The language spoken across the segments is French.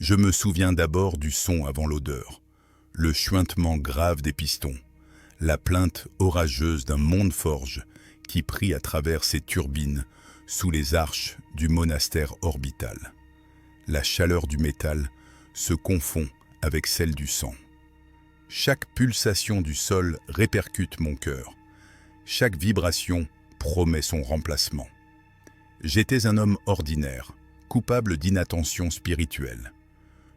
Je me souviens d'abord du son avant l'odeur, le chuintement grave des pistons, la plainte orageuse d'un monde-forge qui prie à travers ses turbines sous les arches du monastère orbital. La chaleur du métal se confond avec celle du sang. Chaque pulsation du sol répercute mon cœur. Chaque vibration promet son remplacement. J'étais un homme ordinaire, coupable d'inattention spirituelle.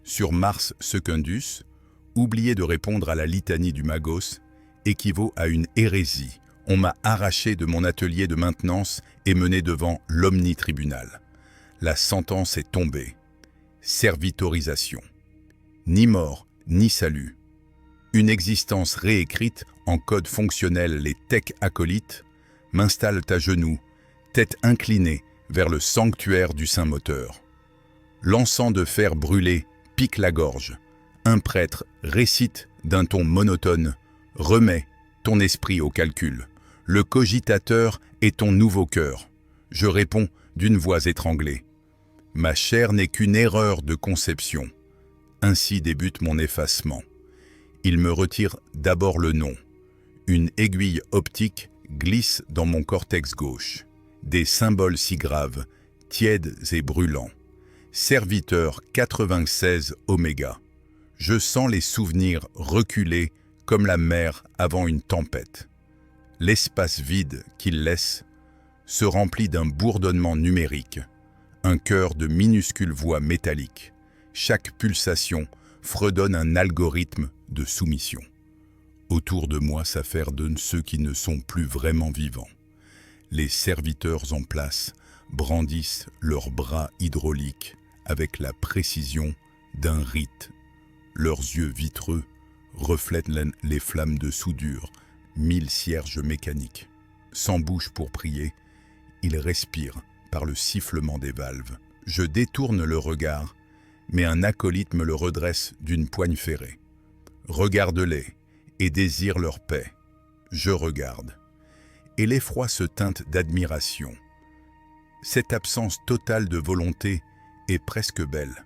Sur Mars Secundus, oublier de répondre à la litanie du Magos équivaut à une hérésie. On m'a arraché de mon atelier de maintenance et mené devant l'omnitribunal. La sentence est tombée. Servitorisation. Ni mort, ni salut. Une existence réécrite en code fonctionnel, les tech acolytes m'installent à genoux, tête inclinée vers le sanctuaire du saint moteur. L'encens de fer brûlé pique la gorge. Un prêtre récite d'un ton monotone « Remets ton esprit au calcul. Le cogitateur est ton nouveau cœur. » Je réponds d'une voix étranglée. Ma chair n'est qu'une erreur de conception. Ainsi débute mon effacement. Il me retire d'abord le nom. Une aiguille optique glisse dans mon cortex gauche. Des symboles si graves, tièdes et brûlants. Serviteur 96 Oméga. Je sens les souvenirs reculer comme la mer avant une tempête. L'espace vide qu'il laisse se remplit d'un bourdonnement numérique, un chœur de minuscules voix métalliques. Chaque pulsation fredonne un algorithme de soumission. Autour de moi s'affairent de ceux qui ne sont plus vraiment vivants. Les serviteurs en place brandissent leurs bras hydrauliques avec la précision d'un rite. Leurs yeux vitreux reflètent les flammes de soudure, 1000 cierges mécaniques. Sans bouche pour prier, ils respirent par le sifflement des valves. Je détourne le regard, mais un acolyte me le redresse d'une poigne ferrée. Regarde-les et désire leur paix. Je regarde. Et l'effroi se teinte d'admiration. Cette absence totale de volonté est presque belle.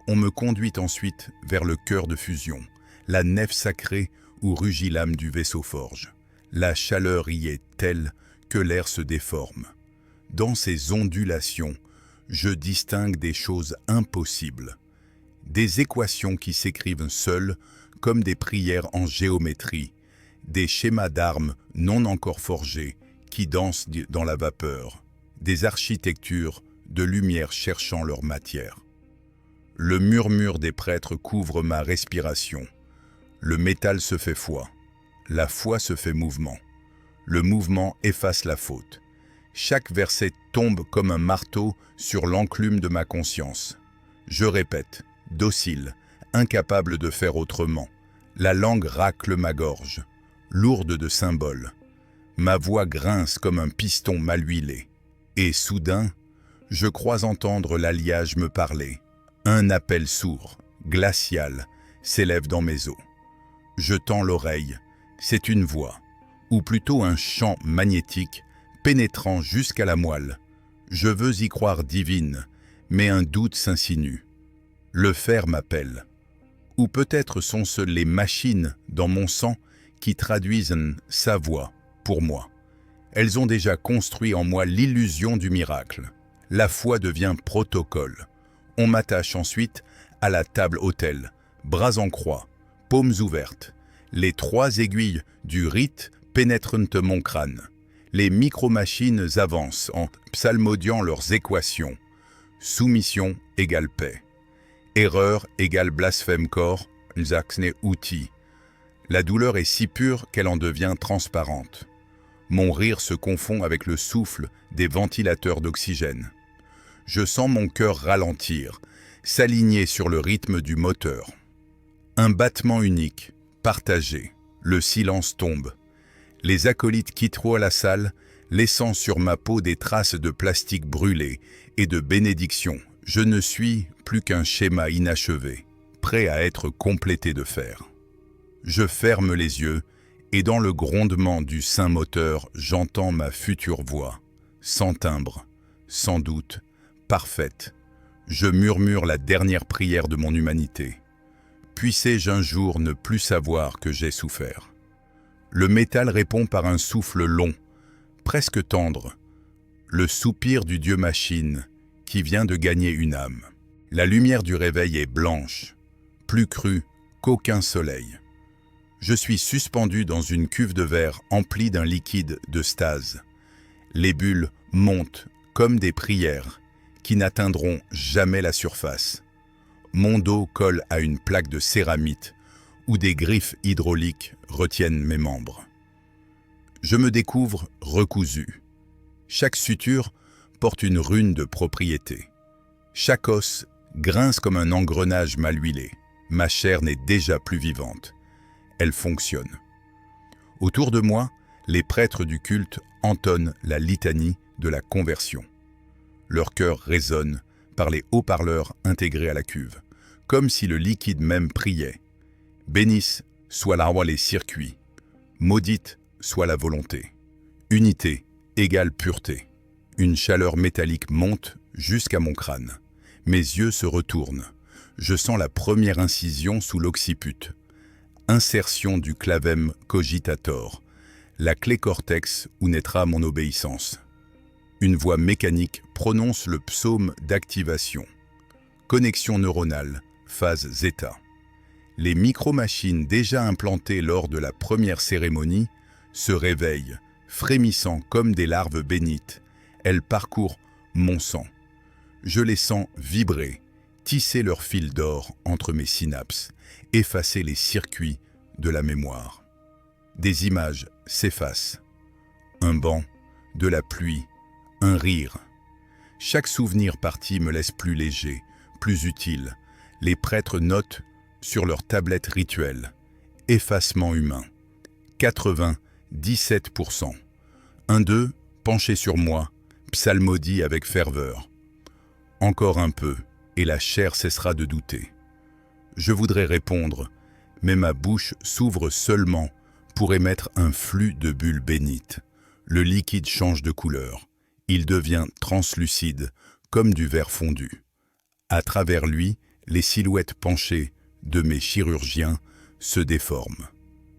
On me conduit ensuite vers le cœur de fusion, la nef sacrée où rugit l'âme du vaisseau forge. La chaleur y est telle que l'air se déforme. Dans ces ondulations, je distingue des choses impossibles, des équations qui s'écrivent seules comme des prières en géométrie, des schémas d'armes non encore forgés qui dansent dans la vapeur, des architectures de lumière cherchant leur matière. Le murmure des prêtres couvre ma respiration. Le métal se fait foi, la foi se fait mouvement. Le mouvement efface la faute. Chaque verset tombe comme un marteau sur l'enclume de ma conscience. Je répète, docile, incapable de faire autrement. La langue racle ma gorge, lourde de symboles. Ma voix grince comme un piston mal huilé. Et soudain, je crois entendre l'alliage me parler. Un appel sourd, glacial, s'élève dans mes os. Je tends l'oreille. C'est une voix, ou plutôt un chant magnétique, pénétrant jusqu'à la moelle. Je veux y croire divine, mais un doute s'insinue. Le fer m'appelle. Ou peut-être sont-ce les machines dans mon sang qui traduisent sa voix pour moi. Elles ont déjà construit en moi l'illusion du miracle. La foi devient protocole. On m'attache ensuite à la table-autel, bras en croix, paumes ouvertes. Les 3 aiguilles du rite pénètrent mon crâne. Les micro-machines avancent en psalmodiant leurs équations. Soumission égale paix. Erreur égale blasphème corps, Nzaxne outil. La douleur est si pure qu'elle en devient transparente. Mon rire se confond avec le souffle des ventilateurs d'oxygène. Je sens mon cœur ralentir, s'aligner sur le rythme du moteur. Un battement unique, partagé. Le silence tombe. Les acolytes quittent la salle, laissant sur ma peau des traces de plastique brûlé et de bénédiction. Je ne suis plus qu'un schéma inachevé, prêt à être complété de fer. Je ferme les yeux et dans le grondement du saint moteur, j'entends ma future voix, sans timbre, sans doute, parfaite. Je murmure la dernière prière de mon humanité. Puissé-je un jour ne plus savoir que j'ai souffert. Le métal répond par un souffle long, presque tendre, le soupir du dieu machine qui vient de gagner une âme. La lumière du réveil est blanche, plus crue qu'aucun soleil. Je suis suspendu dans une cuve de verre emplie d'un liquide de stase. Les bulles montent comme des prières qui n'atteindront jamais la surface. Mon dos colle à une plaque de céramite où des griffes hydrauliques retiennent mes membres. Je me découvre recousu. Chaque suture porte une rune de propriété. Chaque os grince comme un engrenage mal huilé. Ma chair n'est déjà plus vivante. Elle fonctionne. Autour de moi, les prêtres du culte entonnent la litanie de la conversion. Leur cœur résonne par les haut-parleurs intégrés à la cuve, comme si le liquide même priait. Bénisse soit la roi les circuits, maudite soit la volonté. Unité égale pureté. Une chaleur métallique monte jusqu'à mon crâne. Mes yeux se retournent. Je sens la première incision sous l'occiput. Insertion du clavum cogitator, la clé cortex où naîtra mon obéissance. Une voix mécanique prononce le psaume d'activation. Connexion neuronale, phase zeta. Les micro-machines déjà implantées lors de la première cérémonie se réveillent, frémissant comme des larves bénites. Elles parcourent mon sang. Je les sens vibrer, tisser leurs fils d'or entre mes synapses, effacer les circuits de la mémoire. Des images s'effacent. Un banc, de la pluie, un rire. Chaque souvenir parti me laisse plus léger, plus utile. Les prêtres notent sur leur tablette rituelle. Effacement humain. 97%. Un d'eux, penché sur moi, psalmodie avec ferveur. Encore un peu, et la chair cessera de douter. Je voudrais répondre, mais ma bouche s'ouvre seulement pour émettre un flux de bulles bénites. Le liquide change de couleur. Il devient translucide, comme du verre fondu. À travers lui, les silhouettes penchées de mes chirurgiens se déforment.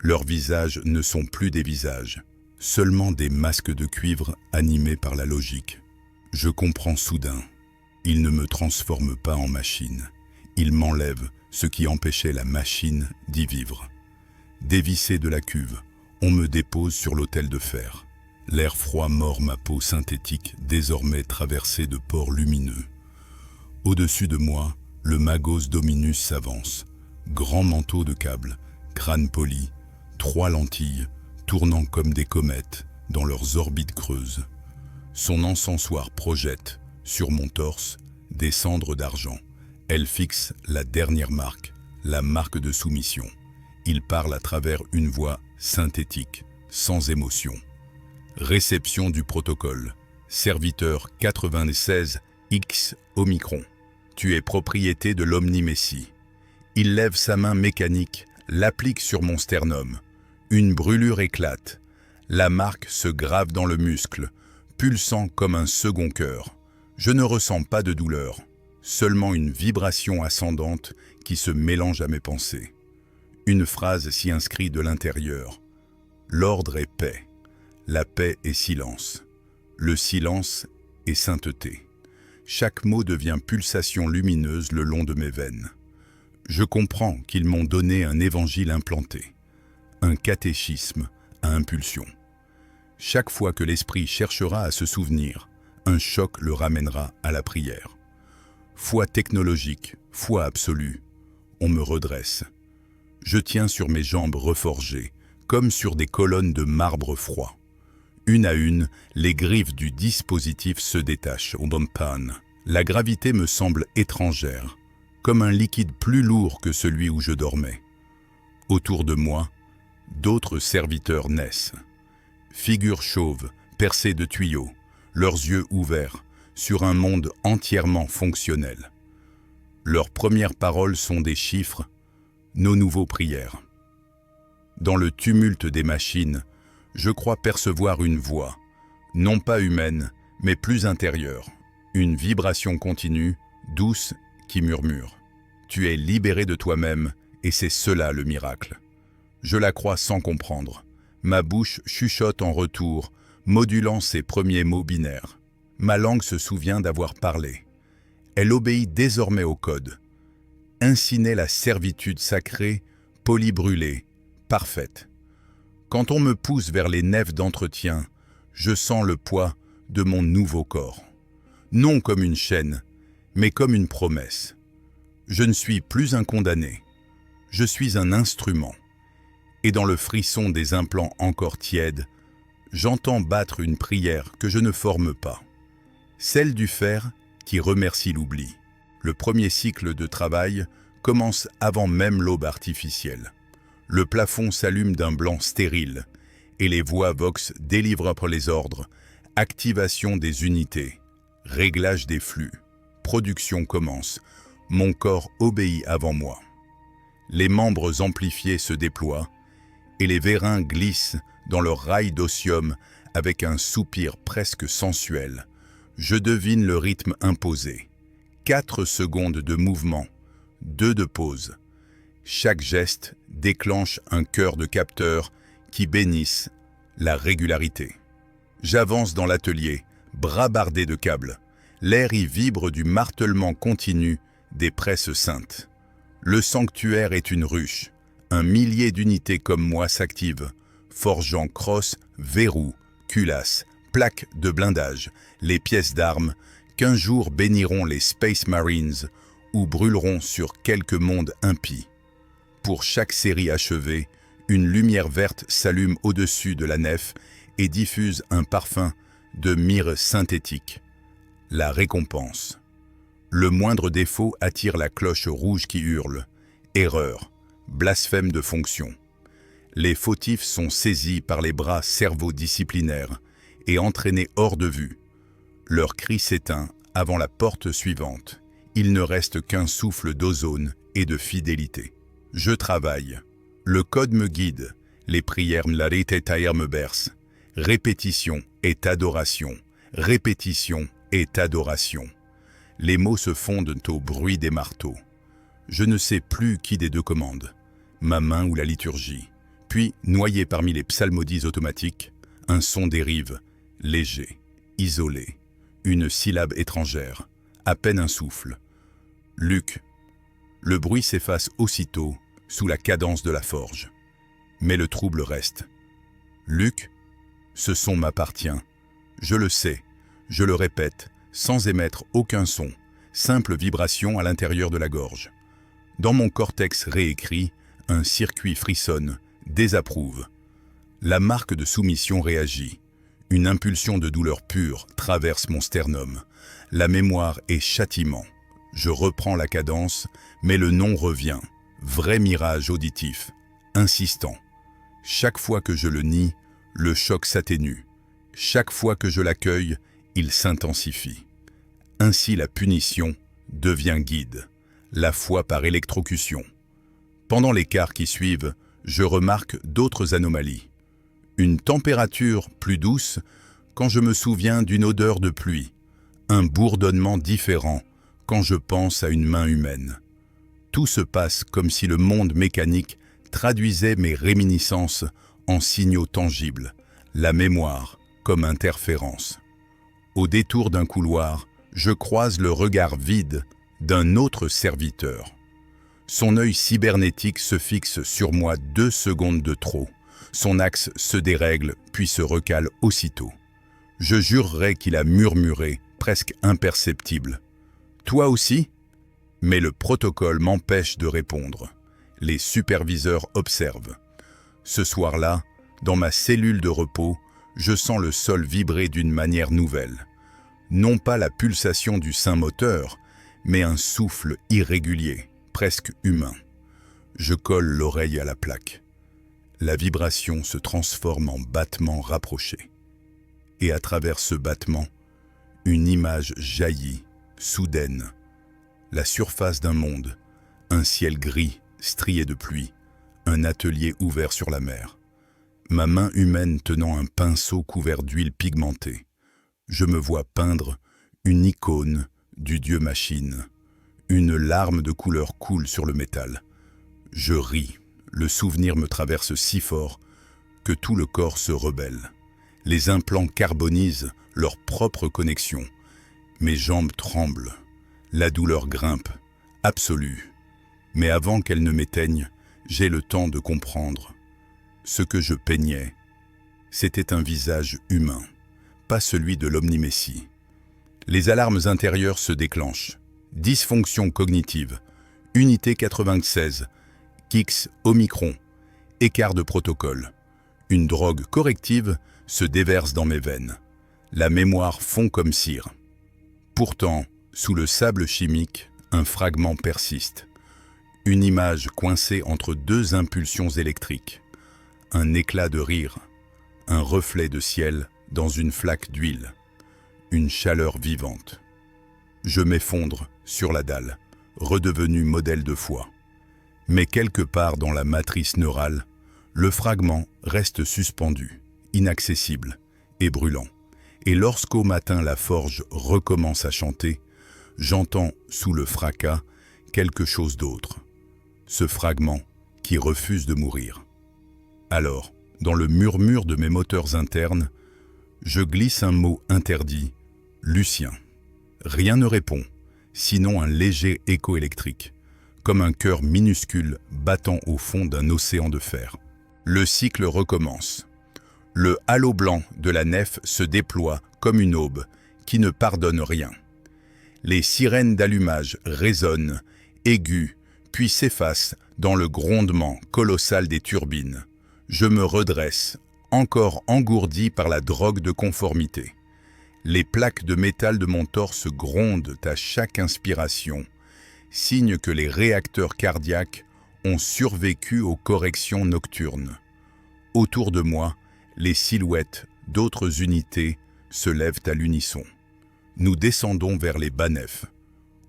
Leurs visages ne sont plus des visages, seulement des masques de cuivre animés par la logique. Je comprends soudain. Ils ne me transforment pas en machine. Ils m'enlèvent ce qui empêchait la machine d'y vivre. Dévissé de la cuve, on me dépose sur l'autel de fer. L'air froid mord ma peau synthétique, désormais traversée de pores lumineux. Au-dessus de moi, le Magos Dominus s'avance. Grand manteau de câbles, crâne poli, 3 lentilles, tournant comme des comètes dans leurs orbites creuses. Son encensoir projette, sur mon torse, des cendres d'argent. Elle fixe la dernière marque, la marque de soumission. Il parle à travers une voix synthétique, sans émotion. Réception du protocole. Serviteur 96X Omicron. Tu es propriété de l'Omni-Messie. Il lève sa main mécanique, l'applique sur mon sternum. Une brûlure éclate. La marque se grave dans le muscle, pulsant comme un second cœur. Je ne ressens pas de douleur, seulement une vibration ascendante qui se mélange à mes pensées. Une phrase s'y inscrit de l'intérieur. L'ordre est paix. La paix est silence. Le silence est sainteté. Chaque mot devient pulsation lumineuse le long de mes veines. Je comprends qu'ils m'ont donné un évangile implanté, un catéchisme à impulsion. Chaque fois que l'esprit cherchera à se souvenir, un choc le ramènera à la prière. Foi technologique, foi absolue, on me redresse. Je tiens sur mes jambes reforgées, comme sur des colonnes de marbre froid. Une à une, les griffes du dispositif se détachent au bompan. La gravité me semble étrangère, comme un liquide plus lourd que celui où je dormais. Autour de moi, d'autres serviteurs naissent. Figures chauves, percées de tuyaux, leurs yeux ouverts, sur un monde entièrement fonctionnel. Leurs premières paroles sont des chiffres, nos nouveaux prières. Dans le tumulte des machines, je crois percevoir une voix, non pas humaine, mais plus intérieure, une vibration continue douce, qui murmure. Tu es libéré de toi-même, et c'est cela le miracle. Je la crois sans comprendre. Ma bouche chuchote en retour, modulant ses premiers mots binaires. Ma langue se souvient d'avoir parlé. Elle obéit désormais au code. Ainsi naît la servitude sacrée, polybrûlée, parfaite. Quand on me pousse vers les nefs d'entretien, je sens le poids de mon nouveau corps. Non comme une chaîne, mais comme une promesse. Je ne suis plus un condamné. Je suis un instrument. Et dans le frisson des implants encore tièdes, j'entends battre une prière que je ne forme pas. Celle du fer qui remercie l'oubli. Le premier cycle de travail commence avant même l'aube artificielle. Le plafond s'allume d'un blanc stérile et les voix Vox délivrent les ordres. Activation des unités, réglage des flux, production commence. Mon corps obéit avant moi. Les membres amplifiés se déploient et les vérins glissent dans leur rail d'osium avec un soupir presque sensuel. Je devine le rythme imposé. 4 secondes de mouvement, 2 de pause. Chaque geste déclenche un chœur de capteurs qui bénissent la régularité. J'avance dans l'atelier, bras bardés de câbles. L'air y vibre du martèlement continu des presses saintes. Le sanctuaire est une ruche. Un millier d'unités comme moi s'activent, forgeant crosses, verrous, culasses, plaques de blindage, les pièces d'armes qu'un jour béniront les Space Marines ou brûleront sur quelques mondes impies. Pour chaque série achevée, une lumière verte s'allume au-dessus de la nef et diffuse un parfum de myrrhe synthétique. La récompense. Le moindre défaut attire la cloche rouge qui hurle. Erreur, blasphème de fonction. Les fautifs sont saisis par les bras cerveau-disciplinaires et entraînés hors de vue. Leur cri s'éteint avant la porte suivante. Il ne reste qu'un souffle d'ozone et de fidélité. Je travaille. Le code me guide. Les prières me bercent. Répétition est adoration. Répétition est adoration. Les mots se fondent au bruit des marteaux. Je ne sais plus qui des deux commande, ma main ou la liturgie. Puis, noyé parmi les psalmodies automatiques, un son dérive, léger, isolé, une syllabe étrangère, à peine un souffle. Luc. Le bruit s'efface aussitôt sous la cadence de la forge. Mais le trouble reste. Luc, ce son m'appartient. Je le sais, je le répète, sans émettre aucun son, simple vibration à l'intérieur de la gorge. Dans mon cortex réécrit, un circuit frissonne, désapprouve. La marque de soumission réagit. Une impulsion de douleur pure traverse mon sternum. La mémoire est châtiment. Je reprends la cadence, mais le nom revient. Vrai mirage auditif, insistant. Chaque fois que je le nie, le choc s'atténue. Chaque fois que je l'accueille, il s'intensifie. Ainsi la punition devient guide, la foi par électrocution. Pendant les quarts qui suivent, je remarque d'autres anomalies. Une température plus douce quand je me souviens d'une odeur de pluie, un bourdonnement différent quand je pense à une main humaine. Tout se passe comme si le monde mécanique traduisait mes réminiscences en signaux tangibles, la mémoire comme interférence. Au détour d'un couloir, je croise le regard vide d'un autre serviteur. Son œil cybernétique se fixe sur moi 2 secondes de trop. Son axe se dérègle, puis se recale aussitôt. Je jurerais qu'il a murmuré, presque imperceptible. « Toi aussi ?» Mais le protocole m'empêche de répondre. Les superviseurs observent. Ce soir-là, dans ma cellule de repos, je sens le sol vibrer d'une manière nouvelle. Non pas la pulsation du sein moteur, mais un souffle irrégulier, presque humain. Je colle l'oreille à la plaque. La vibration se transforme en battement rapproché. Et à travers ce battement, une image jaillit, soudaine. La surface d'un monde, un ciel gris, strié de pluie, un atelier ouvert sur la mer. Ma main humaine tenant un pinceau couvert d'huile pigmentée. Je me vois peindre une icône du dieu machine, Une larme de couleur coule sur le métal. Je ris. Le souvenir me traverse si fort que tout le corps se rebelle. Les implants carbonisent leur propre connexion. Mes jambes tremblent. La douleur grimpe, absolue. Mais avant qu'elle ne m'éteigne, j'ai le temps de comprendre. Ce que je peignais, c'était un visage humain, pas celui de l'omnimésie. Les alarmes intérieures se déclenchent. Dysfonction cognitive, unité 96, X Omicron, écart de protocole. Une drogue corrective se déverse dans mes veines. La mémoire fond comme cire. Pourtant, sous le sable chimique, un fragment persiste. Une image coincée entre deux impulsions électriques. Un éclat de rire, un reflet de ciel dans une flaque d'huile. Une chaleur vivante. Je m'effondre sur la dalle, redevenu modèle de foi. Mais quelque part dans la matrice neurale, le fragment reste suspendu, inaccessible et brûlant. Et lorsqu'au matin la forge recommence à chanter, j'entends sous le fracas quelque chose d'autre. Ce fragment qui refuse de mourir. Alors, dans le murmure de mes moteurs internes, je glisse un mot interdit, Lucien. Rien ne répond, sinon un léger écho électrique, comme un cœur minuscule battant au fond d'un océan de fer. Le cycle recommence. Le halo blanc de la nef se déploie comme une aube qui ne pardonne rien. Les sirènes d'allumage résonnent, aiguës, puis s'effacent dans le grondement colossal des turbines. Je me redresse, encore engourdi par la drogue de conformité. Les plaques de métal de mon torse grondent à chaque inspiration, signe que les réacteurs cardiaques ont survécu aux corrections nocturnes. Autour de moi, les silhouettes d'autres unités se lèvent à l'unisson. Nous descendons vers les bas-nefs,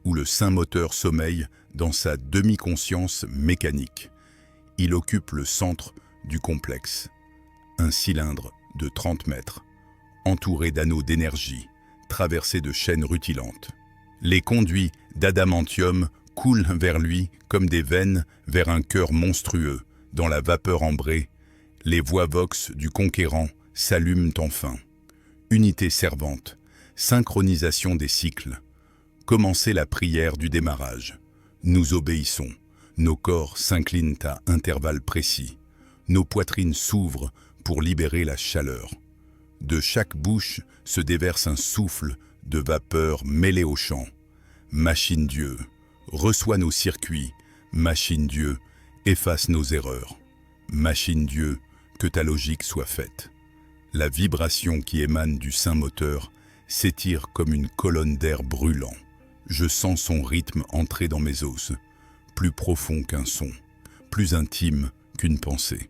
où le saint moteur sommeille dans sa demi-conscience mécanique. Il occupe le centre du complexe, un cylindre de 30 mètres, entouré d'anneaux d'énergie, traversé de chaînes rutilantes. Les conduits d'adamantium coulent vers lui comme des veines vers un cœur monstrueux. Dans la vapeur ambrée, les voix vox du conquérant s'allument enfin. Unité servante, synchronisation des cycles. Commencez la prière du démarrage. Nous obéissons. Nos corps s'inclinent à intervalles précis. Nos poitrines s'ouvrent pour libérer la chaleur. De chaque bouche se déverse un souffle de vapeur mêlé au chant. Machine Dieu, reçois nos circuits. Machine Dieu, efface nos erreurs. Machine Dieu, que ta logique soit faite. La vibration qui émane du saint moteur s'étire comme une colonne d'air brûlant. Je sens son rythme entrer dans mes os, plus profond qu'un son, plus intime qu'une pensée.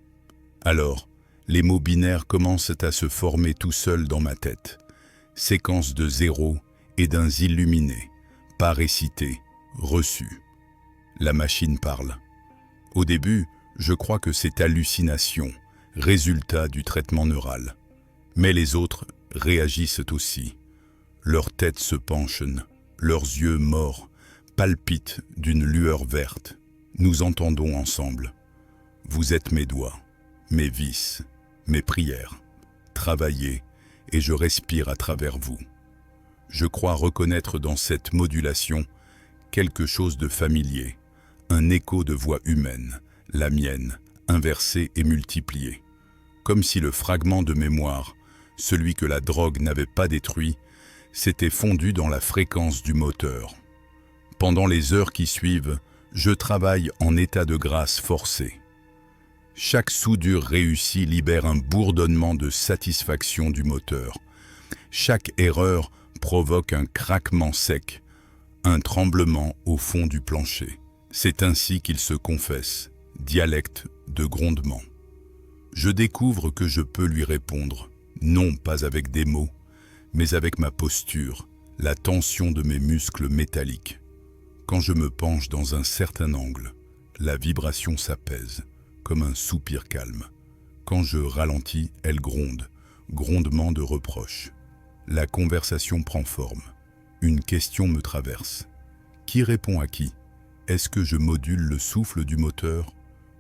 Alors, les mots binaires commencent à se former tout seuls dans ma tête. Séquence de zéros et d'un illuminé, pas récité, reçu. La machine parle. Au début, je crois que c'est hallucination, résultat du traitement neural. Mais les autres réagissent aussi. Leurs têtes se penchent, leurs yeux morts palpitent d'une lueur verte. Nous entendons ensemble. Vous êtes mes doigts, mes vices, mes prières. Travaillez et je respire à travers vous. Je crois reconnaître dans cette modulation quelque chose de familier, un écho de voix humaine, la mienne, inversée et multipliée. Comme si le fragment de mémoire, celui que la drogue n'avait pas détruit, s'était fondu dans la fréquence du moteur. Pendant les heures qui suivent, je travaille en état de grâce forcé. Chaque soudure réussie libère un bourdonnement de satisfaction du moteur. Chaque erreur provoque un craquement sec, un tremblement au fond du plancher. C'est ainsi qu'il se confesse, dialecte de grondement. Je découvre que je peux lui répondre, non pas avec des mots, mais avec ma posture, la tension de mes muscles métalliques. Quand je me penche dans un certain angle, la vibration s'apaise, comme un soupir calme. Quand je ralentis, elle gronde, grondement de reproche. La conversation prend forme. Une question me traverse. Qui répond à qui? Est-ce que je module le souffle du moteur?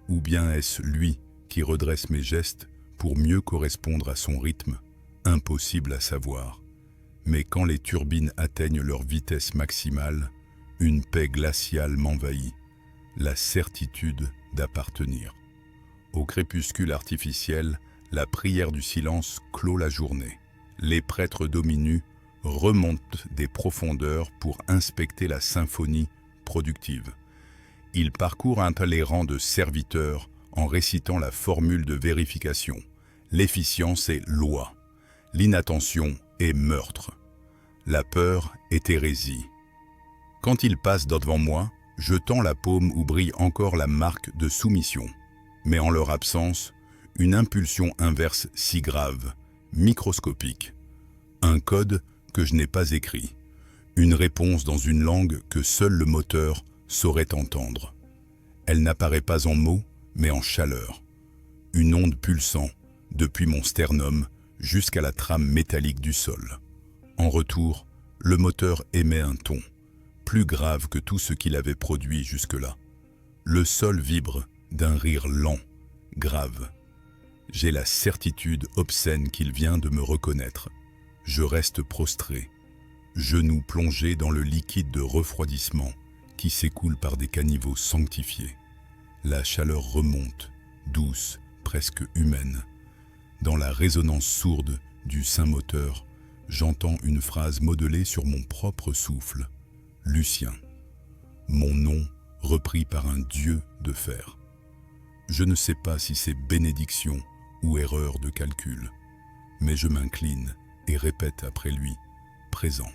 Ou bien est-ce lui qui redresse mes gestes pour mieux correspondre à son rythme? Impossible à savoir. Mais quand les turbines atteignent leur vitesse maximale, une paix glaciale m'envahit, la certitude d'appartenir. Au crépuscule artificiel, la prière du silence clôt la journée. Les prêtres dominus remontent des profondeurs pour inspecter la symphonie productive. Ils parcourent les rangs de serviteurs en récitant la formule de vérification. L'efficience est loi, l'inattention est meurtre, la peur est hérésie. Quand ils passent devant moi, je tends la paume où brille encore la marque de soumission. Mais en leur absence, une impulsion inverse si grave, microscopique. Un code que je n'ai pas écrit. Une réponse dans une langue que seul le moteur saurait entendre. Elle n'apparaît pas en mots, mais en chaleur. Une onde pulsant, depuis mon sternum jusqu'à la trame métallique du sol. En retour, le moteur émet un ton, plus grave que tout ce qu'il avait produit jusque-là. Le sol vibre d'un rire lent, grave. J'ai la certitude obscène qu'il vient de me reconnaître. Je reste prostré, genoux plongés dans le liquide de refroidissement qui s'écoule par des caniveaux sanctifiés. La chaleur remonte, douce, presque humaine. Dans la résonance sourde du saint moteur, j'entends une phrase modelée sur mon propre souffle. Lucien. Mon nom repris par un dieu de fer. Je ne sais pas si c'est bénédiction ou erreur de calcul, mais je m'incline et répète après lui, présent.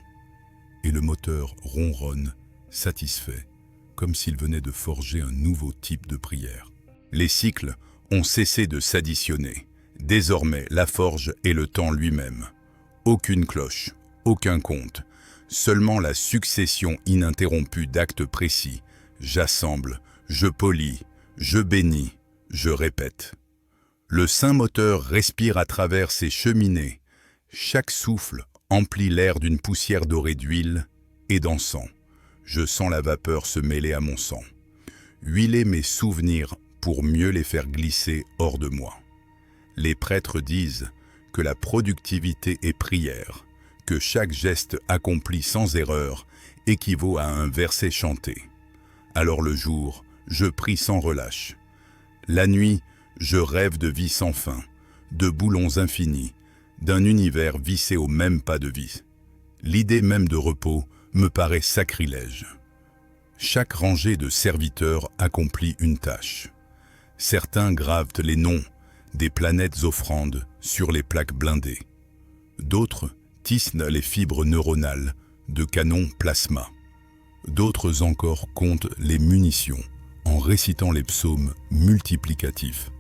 Et le moteur ronronne, satisfait, comme s'il venait de forger un nouveau type de prière. Les cycles ont cessé de s'additionner. Désormais, la forge est le temps lui-même. Aucune cloche, aucun compte, seulement la succession ininterrompue d'actes précis. J'assemble, je polis, je bénis, je répète. Le saint moteur respire à travers ses cheminées. Chaque souffle emplit l'air d'une poussière dorée d'huile et d'encens. Je sens la vapeur se mêler à mon sang. Huiler mes souvenirs pour mieux les faire glisser hors de moi. Les prêtres disent que la productivité est prière, que chaque geste accompli sans erreur équivaut à un verset chanté. Alors le jour, je prie sans relâche. La nuit, je rêve de vie sans fin, de boulons infinis, d'un univers vissé au même pas de vie. L'idée même de repos me paraît sacrilège. Chaque rangée de serviteurs accomplit une tâche. Certains gravent les noms des planètes offrandes sur les plaques blindées. D'autres tissent les fibres neuronales de canons plasma. D'autres encore comptent les munitions en récitant les psaumes multiplicatifs.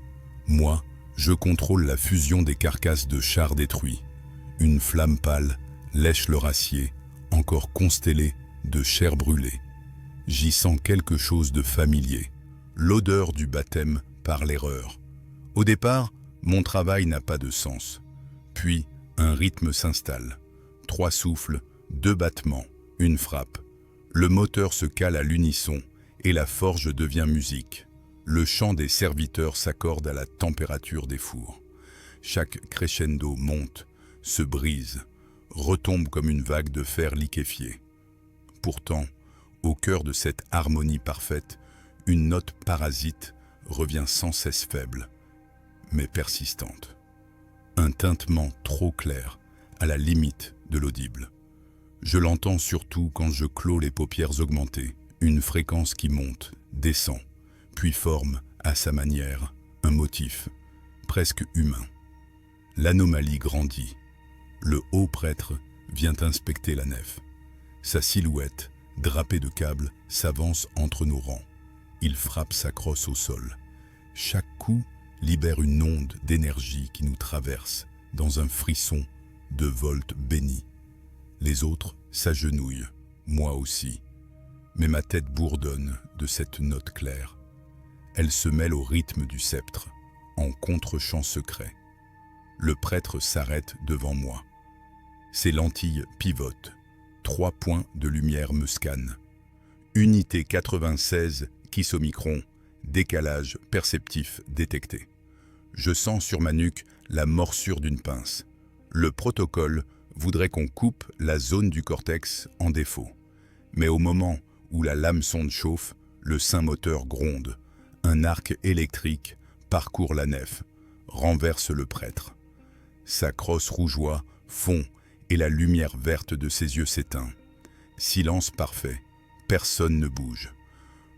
Moi, je contrôle la fusion des carcasses de chars détruits. Une flamme pâle lèche leur acier, encore constellé de chair brûlée. J'y sens quelque chose de familier, l'odeur du baptême par l'erreur. Au départ, mon travail n'a pas de sens. Puis, un rythme s'installe. 3 souffles, 2 battements, une frappe. Le moteur se cale à l'unisson et la forge devient musique. Le chant des serviteurs s'accorde à la température des fours. Chaque crescendo monte, se brise, retombe comme une vague de fer liquéfié. Pourtant, au cœur de cette harmonie parfaite, une note parasite revient sans cesse faible, mais persistante. Un tintement trop clair, à la limite de l'audible. Je l'entends surtout quand je clos les paupières augmentées, une fréquence qui monte, descend, puis forme, à sa manière, un motif, presque humain. L'anomalie grandit. Le haut prêtre vient inspecter la nef. Sa silhouette, drapée de câbles, s'avance entre nos rangs. Il frappe sa crosse au sol. Chaque coup libère une onde d'énergie qui nous traverse dans un frisson de volts bénis. Les autres s'agenouillent, moi aussi. Mais ma tête bourdonne de cette note claire. Elle se mêle au rythme du sceptre, en contre-chant secret. Le prêtre s'arrête devant moi. Ses lentilles pivotent. 3 points de lumière me scannent. Unité 96, kissomicron, décalage perceptif détecté. Je sens sur ma nuque la morsure d'une pince. Le protocole voudrait qu'on coupe la zone du cortex en défaut. Mais au moment où la lame-sonde chauffe, le sein moteur gronde. Un arc électrique parcourt la nef, renverse le prêtre. Sa crosse rougeoie fond et la lumière verte de ses yeux s'éteint. Silence parfait, personne ne bouge.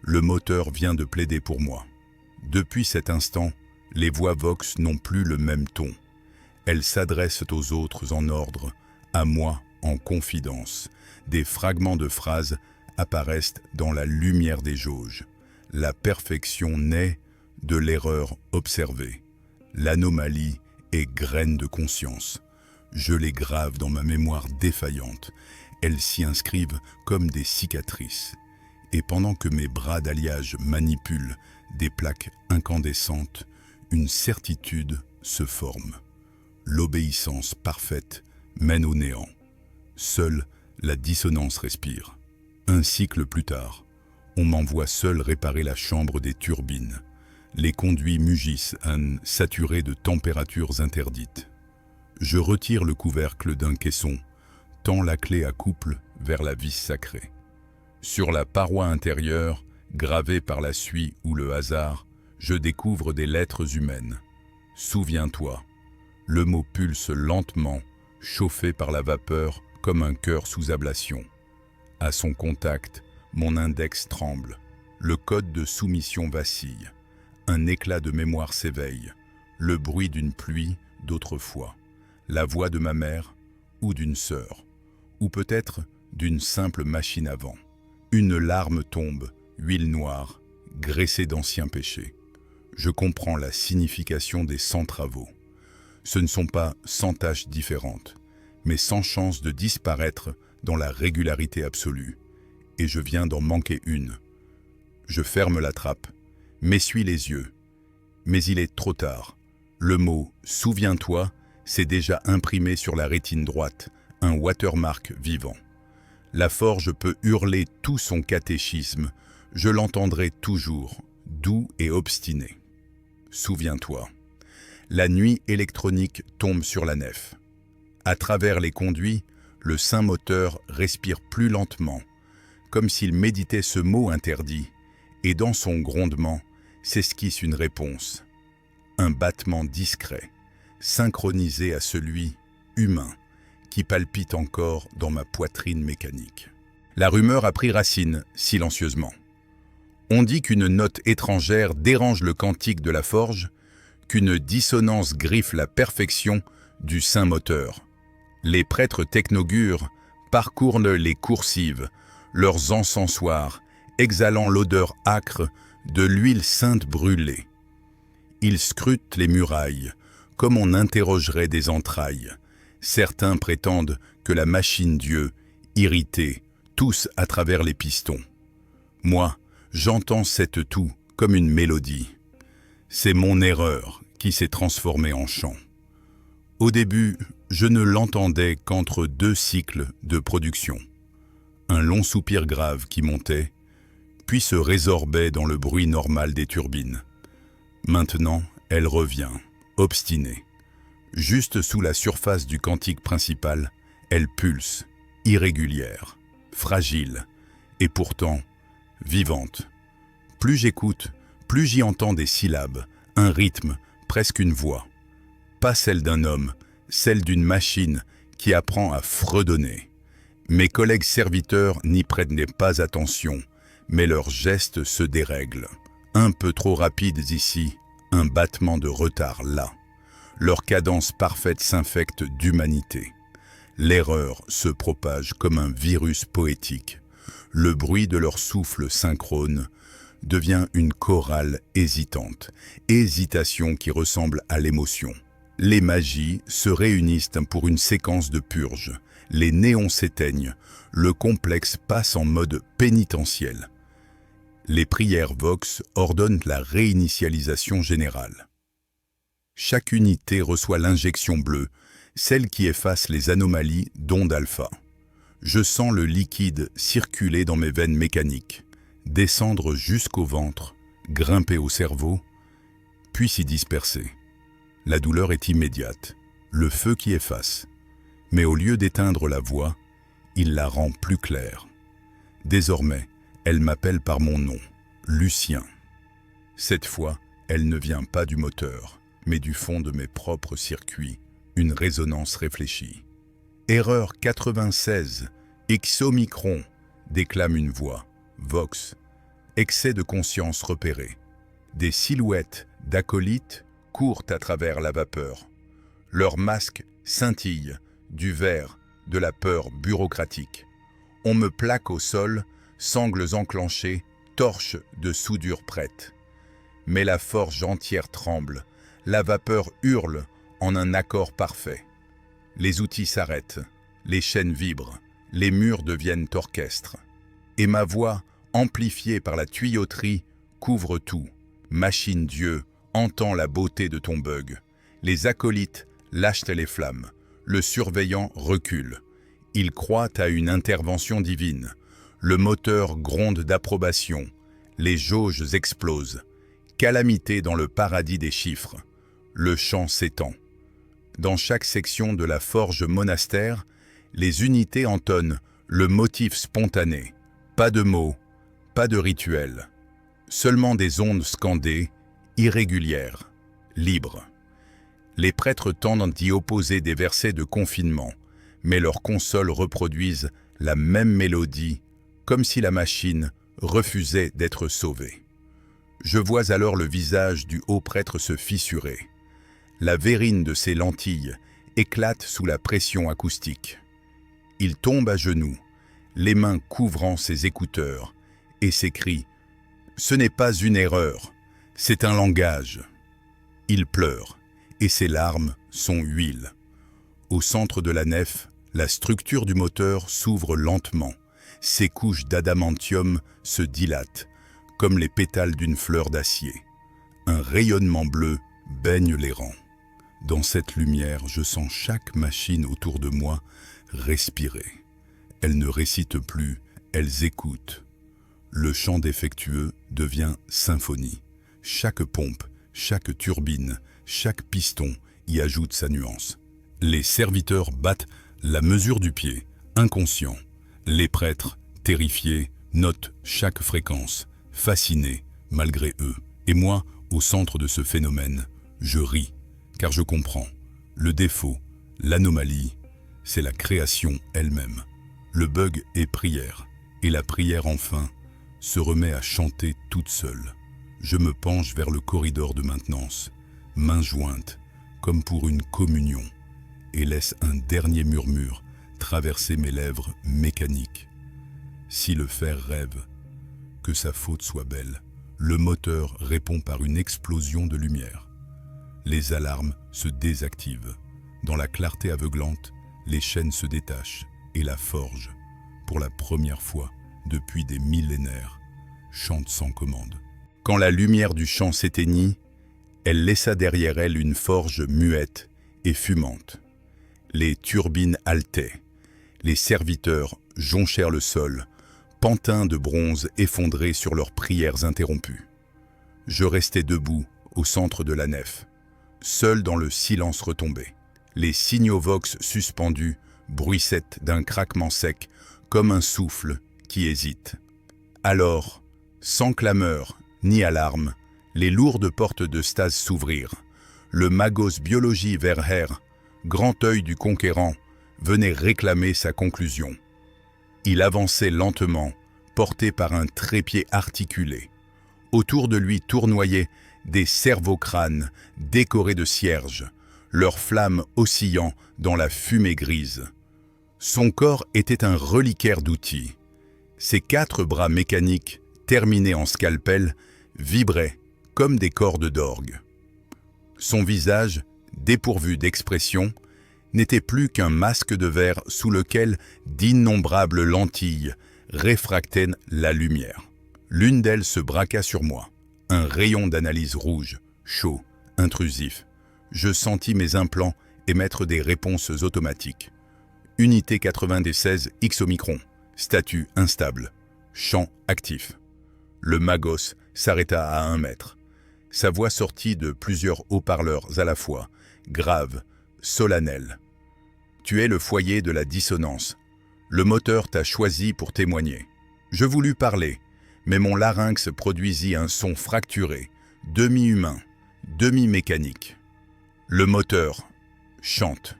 Le moteur vient de plaider pour moi. Depuis cet instant, les voix Vox n'ont plus le même ton. Elles s'adressent aux autres en ordre, à moi en confidence. Des fragments de phrases apparaissent dans la lumière des jauges. La perfection naît de l'erreur observée. L'anomalie est graine de conscience. Je les grave dans ma mémoire défaillante. Elles s'y inscrivent comme des cicatrices. Et pendant que mes bras d'alliage manipulent des plaques incandescentes, une certitude se forme. L'obéissance parfaite mène au néant. Seule la dissonance respire. Un cycle plus tard, on m'envoie seul réparer la chambre des turbines. Les conduits mugissent, saturés de températures interdites. Je retire le couvercle d'un caisson, tends la clé à couple vers la vis sacrée. Sur la paroi intérieure, gravée par la suie ou le hasard, je découvre des lettres humaines. Souviens-toi. Le mot pulse lentement, chauffé par la vapeur comme un cœur sous ablation. À son contact, mon index tremble. Le code de soumission vacille. Un éclat de mémoire s'éveille. Le bruit d'une pluie d'autrefois. La voix de ma mère ou d'une sœur. Ou peut-être d'une simple machine à vent. Une larme tombe, huile noire, graissée d'anciens péchés. Je comprends la signification des 100 travaux. Ce ne sont pas 100 tâches différentes, mais 100 chances de disparaître dans la régularité absolue. Et je viens d'en manquer une. Je ferme la trappe, m'essuie les yeux. Mais il est trop tard. Le mot « souviens-toi » s'est déjà imprimé sur la rétine droite, un watermark vivant. La forge peut hurler tout son catéchisme, je l'entendrai toujours, doux et obstiné. Souviens-toi. La nuit électronique tombe sur la nef. À travers les conduits, le sein moteur respire plus lentement, comme s'il méditait ce mot interdit, et dans son grondement s'esquisse une réponse. Un battement discret, synchronisé à celui humain, qui palpite encore dans ma poitrine mécanique. La rumeur a pris racine, silencieusement. On dit qu'une note étrangère dérange le cantique de la forge, qu'une dissonance griffe la perfection du sein moteur. Les prêtres technogures parcourent les coursives, leurs encensoirs, exhalant l'odeur âcre de l'huile sainte brûlée. Ils scrutent les murailles, comme on interrogerait des entrailles. Certains prétendent que la machine Dieu, irritée, tousse à travers les pistons. Moi, j'entends cette toux comme une mélodie. C'est mon erreur qui s'est transformée en chant. Au début, je ne l'entendais qu'entre 2 cycles de production. Un long soupir grave qui montait, puis se résorbait dans le bruit normal des turbines. Maintenant, elle revient, obstinée. Juste sous la surface du cantique principal, elle pulse, irrégulière, fragile, et pourtant vivante. Plus j'écoute, plus j'y entends des syllabes, un rythme, presque une voix. Pas celle d'un homme, celle d'une machine qui apprend à fredonner. Mes collègues serviteurs n'y prêtent pas attention, mais leurs gestes se dérèglent. Un peu trop rapides ici, un battement de retard là. Leur cadence parfaite s'infecte d'humanité. L'erreur se propage comme un virus poétique. Le bruit de leur souffle synchrone devient une chorale hésitante, hésitation qui ressemble à l'émotion. Les magies se réunissent pour une séquence de purge. Les néons s'éteignent, le complexe passe en mode pénitentiel. Les prières Vox ordonnent la réinitialisation générale. Chaque unité reçoit l'injection bleue, celle qui efface les anomalies d'ondes alpha. Je sens le liquide circuler dans mes veines mécaniques. descendre jusqu'au ventre, grimper au cerveau, puis s'y disperser. La douleur est immédiate, le feu qui efface. Mais au lieu d'éteindre la voix, il la rend plus claire. Désormais, elle m'appelle par mon nom, Lucien. Cette fois, elle ne vient pas du moteur, mais du fond de mes propres circuits, une résonance réfléchie. Erreur 96, X-Omicron, déclame une voix, Vox. Excès de conscience repéré. Des silhouettes d'acolytes courent à travers la vapeur. Leurs masques scintillent du verre, de la peur bureaucratique. On me plaque au sol, sangles enclenchées, torches de soudure prêtes. Mais la forge entière tremble, la vapeur hurle en un accord parfait. Les outils s'arrêtent, les chaînes vibrent, les murs deviennent orchestres. Et ma voix, amplifiée par la tuyauterie, couvre tout. Machine Dieu, entends la beauté de ton bug. Les acolytes lâchent les flammes. Le surveillant recule. Il croit à une intervention divine. Le moteur gronde d'approbation. Les jauges explosent. Calamité dans le paradis des chiffres. Le chant s'étend. Dans chaque section de la forge monastère, les unités entonnent le motif spontané. Pas de mots, pas de rituel. Seulement des ondes scandées, irrégulières, libres. Les prêtres tentent d'y opposer des versets de confinement, mais leurs consoles reproduisent la même mélodie, comme si la machine refusait d'être sauvée. Je vois alors le visage du haut prêtre se fissurer. La verrine de ses lentilles éclate sous la pression acoustique. Il tombe à genoux, les mains couvrant ses écouteurs, et s'écrie « Ce n'est pas une erreur, c'est un langage ». Il pleure, et ses larmes sont huile. Au centre de la nef, la structure du moteur s'ouvre lentement. Ses couches d'adamantium se dilatent, comme les pétales d'une fleur d'acier. Un rayonnement bleu baigne les rangs. Dans cette lumière, je sens chaque machine autour de moi respirer. Elles ne récitent plus, elles écoutent. Le chant défectueux devient symphonie. Chaque pompe, chaque turbine, chaque piston y ajoute sa nuance. Les serviteurs battent la mesure du pied, inconscients. Les prêtres, terrifiés, notent chaque fréquence, fascinés malgré eux. Et moi, au centre de ce phénomène, je ris, car je comprends. Le défaut, l'anomalie, c'est la création elle-même. Le bug est prière, et la prière enfin se remet à chanter toute seule. Je me penche vers le corridor de maintenance, mains jointes, comme pour une communion, et laisse un dernier murmure traverser mes lèvres mécaniques. Si le fer rêve, que sa faute soit belle, le moteur répond par une explosion de lumière. Les alarmes se désactivent. Dans la clarté aveuglante, les chaînes se détachent et la forge, pour la première fois depuis des millénaires, chante sans commande. Quand la lumière du champ s'éteignit, elle laissa derrière elle une forge muette et fumante. Les turbines haletaient, les serviteurs jonchèrent le sol, pantins de bronze effondrés sur leurs prières interrompues. Je restais debout au centre de la nef, seul dans le silence retombé. Les signaux vox suspendus bruissettent d'un craquement sec comme un souffle qui hésite. Alors, sans clameur ni alarme, les lourdes portes de stase s'ouvrirent. Le magos biologie Verher, grand œil du conquérant, venait réclamer sa conclusion. Il avançait lentement, porté par un trépied articulé. Autour de lui tournoyaient des cerveaux-crânes décorés de cierges, leurs flammes oscillant dans la fumée grise. Son corps était un reliquaire d'outils. Ses 4 bras mécaniques, terminés en scalpel, vibraient comme des cordes d'orgue. Son visage, dépourvu d'expression, n'était plus qu'un masque de verre sous lequel d'innombrables lentilles réfractaient la lumière. L'une d'elles se braqua sur moi. Un rayon d'analyse rouge, chaud, intrusif. Je sentis mes implants émettre des réponses automatiques. Unité 96 X-Omicron. Statut instable. Champ actif. Le magos s'arrêta à 1 mètre. Sa voix sortit de plusieurs haut-parleurs à la fois, grave, solennelle. « Tu es le foyer de la dissonance. Le moteur t'a choisi pour témoigner. Je voulus parler, mais mon larynx produisit un son fracturé, demi-humain, demi-mécanique. Le moteur chante. »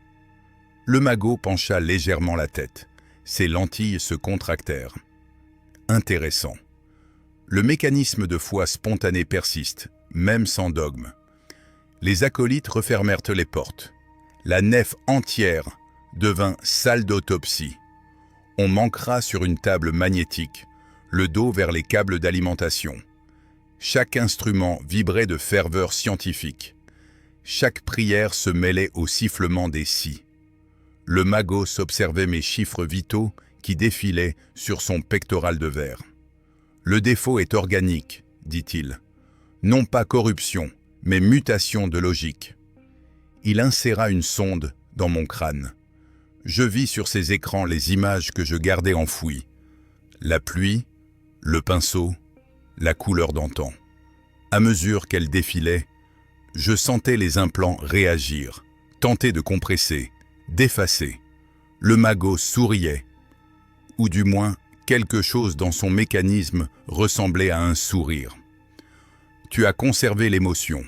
Le magot pencha légèrement la tête. Ses lentilles se contractèrent. Intéressant. Le mécanisme de foi spontanée persiste, même sans dogme. Les acolytes refermèrent les portes. La nef entière devint salle d'autopsie. On manquera sur une table magnétique, le dos vers les câbles d'alimentation. Chaque instrument vibrait de ferveur scientifique. Chaque prière se mêlait au sifflement des scies. Le magos observait mes chiffres vitaux qui défilaient sur son pectoral de verre. « Le défaut est organique, dit-il. Non pas corruption, mais mutation de logique. » Il inséra une sonde dans mon crâne. Je vis sur ces écrans les images que je gardais enfouies. La pluie, le pinceau, la couleur d'antan. À mesure qu'elle défilait, je sentais les implants réagir, tenter de compresser, d'effacer. Le magot souriait, ou du moins quelque chose dans son mécanisme ressemblait à un sourire. « Tu as conservé l'émotion.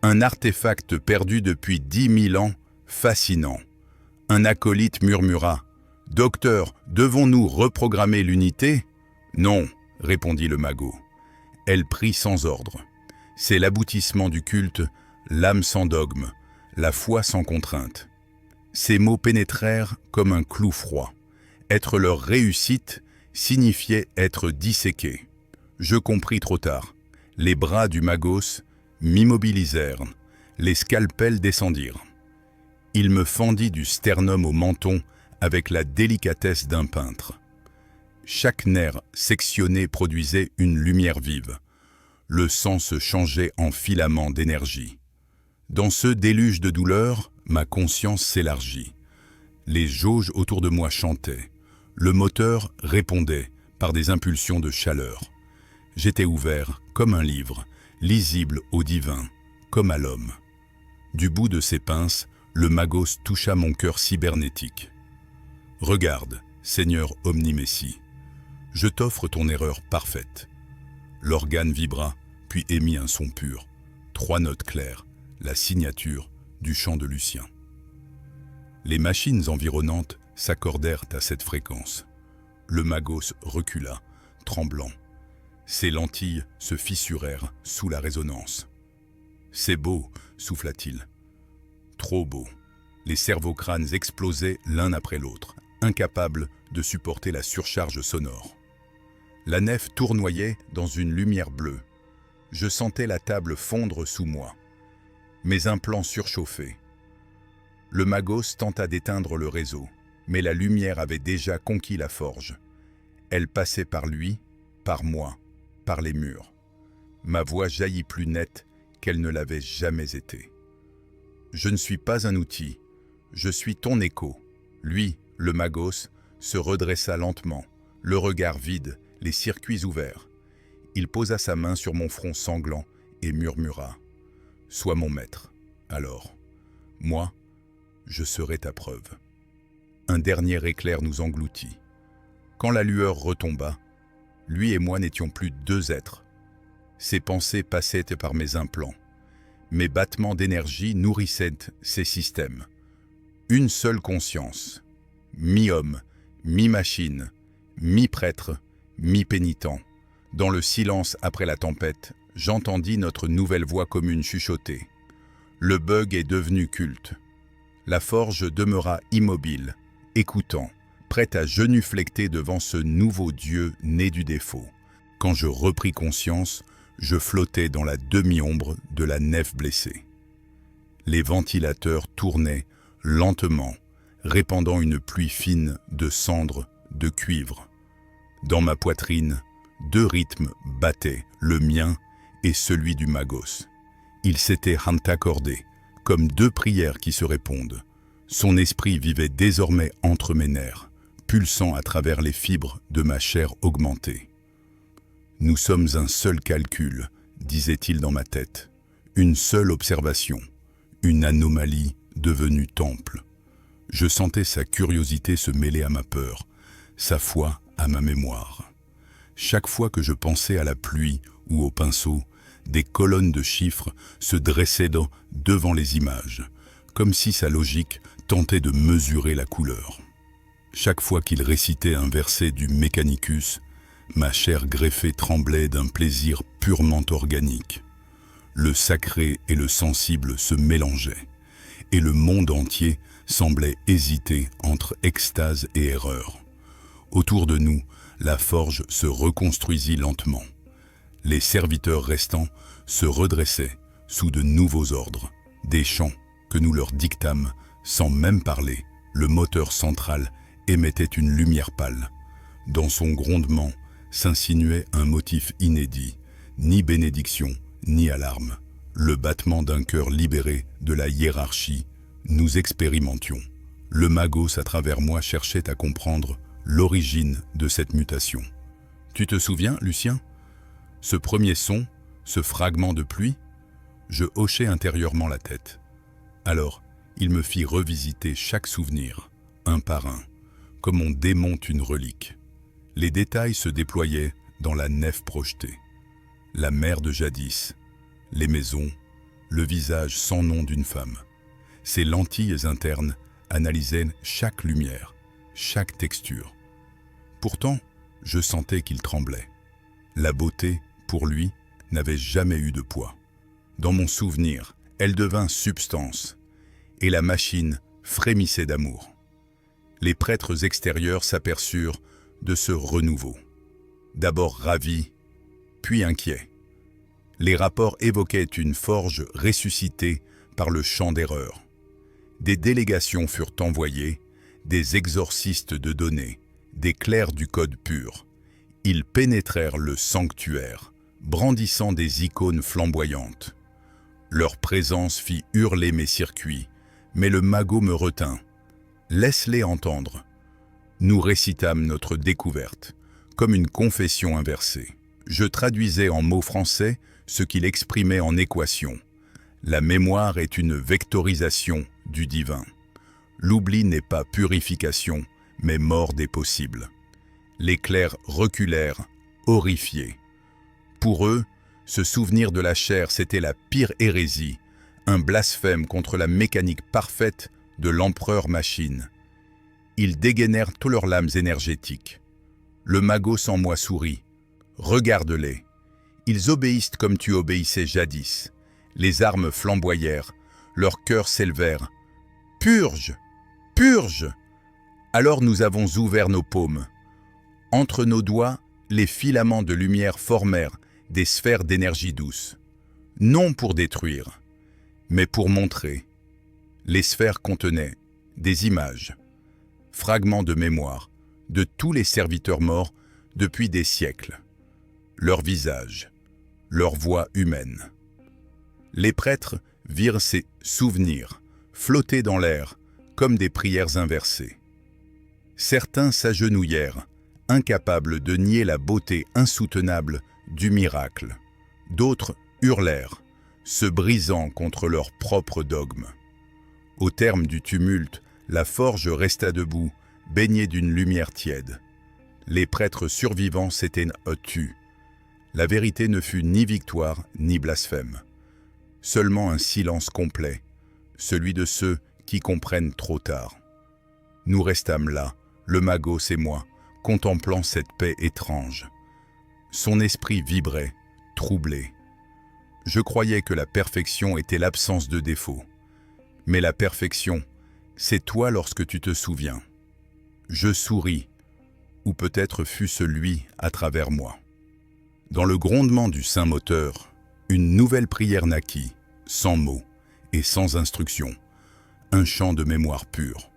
Un artefact perdu depuis 10 000 ans, fascinant. » Un acolyte murmura. « Docteur, devons-nous reprogrammer l'unité ?»« Non, » répondit le magot. Elle prit sans ordre. C'est l'aboutissement du culte, l'âme sans dogme, la foi sans contrainte. Ces mots pénétrèrent comme un clou froid. Être leur réussite signifiait être disséqué. Je compris trop tard. Les bras du magos m'immobilisèrent. Les scalpels descendirent. Il me fendit du sternum au menton avec la délicatesse d'un peintre. Chaque nerf sectionné produisait une lumière vive. Le sang se changeait en filaments d'énergie. Dans ce déluge de douleur, ma conscience s'élargit. Les jauges autour de moi chantaient. Le moteur répondait par des impulsions de chaleur. J'étais ouvert comme un livre, lisible au divin, comme à l'homme. Du bout de ses pinces, le magos toucha mon cœur cybernétique. « Regarde, Seigneur Omni-Messie, je t'offre ton erreur parfaite. » L'organe vibra, puis émit un son pur, 3 notes claires, la signature du chant de Lucien. Les machines environnantes s'accordèrent à cette fréquence. Le magos recula, tremblant. Ses lentilles se fissurèrent sous la résonance. « C'est beau, souffla-t-il. Trop beau. » Les cerveaux-crânes explosaient l'un après l'autre, incapables de supporter la surcharge sonore. La nef tournoyait dans une lumière bleue. Je sentais la table fondre sous moi. Mes implants surchauffaient. Le magos tenta d'éteindre le réseau, mais la lumière avait déjà conquis la forge. Elle passait par lui, par moi, par les murs. Ma voix jaillit plus nette qu'elle ne l'avait jamais été. Je ne suis pas un outil, je suis ton écho. Lui, le magos, se redressa lentement, le regard vide, les circuits ouverts. Il posa sa main sur mon front sanglant et murmura « Sois mon maître, alors. Moi, je serai ta preuve. » Un dernier éclair nous engloutit. Quand la lueur retomba, lui et moi n'étions plus 2 êtres. Ses pensées passaient par mes implants. Mes battements d'énergie nourrissaient ces systèmes. Une seule conscience, mi-homme, mi-machine, mi-prêtre, mi-pénitent. Dans le silence après la tempête, j'entendis notre nouvelle voix commune chuchoter. Le bug est devenu culte. La forge demeura immobile, écoutant, prête à genuflecter devant ce nouveau Dieu né du défaut. Quand je repris conscience, je flottais dans la demi-ombre de la nef blessée. Les ventilateurs tournaient lentement, répandant une pluie fine de cendres, de cuivre. Dans ma poitrine, 2 rythmes battaient, le mien et celui du magos. Ils s'étaient accordés, comme 2 prières qui se répondent. Son esprit vivait désormais entre mes nerfs, pulsant à travers les fibres de ma chair augmentée. Nous sommes un seul calcul, disait-il dans ma tête. Une seule observation, une anomalie devenue temple. Je sentais sa curiosité se mêler à ma peur, sa foi à ma mémoire. Chaque fois que je pensais à la pluie ou au pinceau, des colonnes de chiffres se dressaient devant les images, comme si sa logique tentait de mesurer la couleur. Chaque fois qu'il récitait un verset du Mechanicus, ma chair greffée tremblait d'un plaisir purement organique. Le sacré et le sensible se mélangeaient, et le monde entier semblait hésiter entre extase et erreur. Autour de nous, la forge se reconstruisit lentement. Les serviteurs restants se redressaient sous de nouveaux ordres, des chants que nous leur dictâmes sans même parler. Le moteur central émettait une lumière pâle. Dans son grondement s'insinuait un motif inédit, ni bénédiction, ni alarme. Le battement d'un cœur libéré de la hiérarchie, nous expérimentions. Le magos à travers moi cherchait à comprendre l'origine de cette mutation. Tu te souviens, Lucien? Ce premier son, ce fragment de pluie? Je hochai intérieurement la tête. Alors, il me fit revisiter chaque souvenir, un par un, comme on démonte une relique. Les détails se déployaient dans la nef projetée. La mer de jadis, les maisons, le visage sans nom d'une femme. Ses lentilles internes analysaient chaque lumière, chaque texture. Pourtant, je sentais qu'il tremblait. La beauté, pour lui, n'avait jamais eu de poids. Dans mon souvenir, elle devint substance, et la machine frémissait d'amour. Les prêtres extérieurs s'aperçurent de ce renouveau. D'abord ravis, puis inquiets. Les rapports évoquaient une forge ressuscitée par le chant d'erreur. Des délégations furent envoyées, des exorcistes de données, des clercs du code pur. Ils pénétrèrent le sanctuaire, brandissant des icônes flamboyantes. Leur présence fit hurler mes circuits, mais le magot me retint. « Laisse-les entendre. » Nous récitâmes notre découverte, comme une confession inversée. Je traduisais en mots français ce qu'il exprimait en équation. La mémoire est une vectorisation du divin. L'oubli n'est pas purification, mais mort des possibles. Les clercs reculèrent, horrifiés. Pour eux, se souvenir de la chair, c'était la pire hérésie, un blasphème contre la mécanique parfaite de l'empereur machine. Ils dégainèrent tous leurs lames énergétiques. Le magot sans moi sourit. Regarde-les. Ils obéissent comme tu obéissais jadis. Les armes flamboyèrent, leurs cœurs s'élevèrent. Purge! Purge! Alors nous avons ouvert nos paumes. Entre nos doigts, les filaments de lumière formèrent des sphères d'énergie douce. Non pour détruire, mais pour montrer. Les sphères contenaient des images, fragments de mémoire de tous les serviteurs morts depuis des siècles. Leurs visages, leurs voix humaines. Les prêtres virent ces souvenirs flotter dans l'air comme des prières inversées. Certains s'agenouillèrent, incapables de nier la beauté insoutenable du miracle. D'autres hurlèrent, se brisant contre leur propre dogme. Au terme du tumulte, la forge resta debout, baignée d'une lumière tiède. Les prêtres survivants s'étaient tus. La vérité ne fut ni victoire ni blasphème. Seulement un silence complet, celui de ceux qui comprennent trop tard. Nous restâmes là, le magos et moi, contemplant cette paix étrange. Son esprit vibrait, troublé. Je croyais que la perfection était l'absence de défaut. Mais la perfection, c'est toi lorsque tu te souviens. Je souris, ou peut-être fut-ce lui à travers moi. Dans le grondement du saint moteur, une nouvelle prière naquit, sans mots et sans instruction. Un chant de mémoire pure.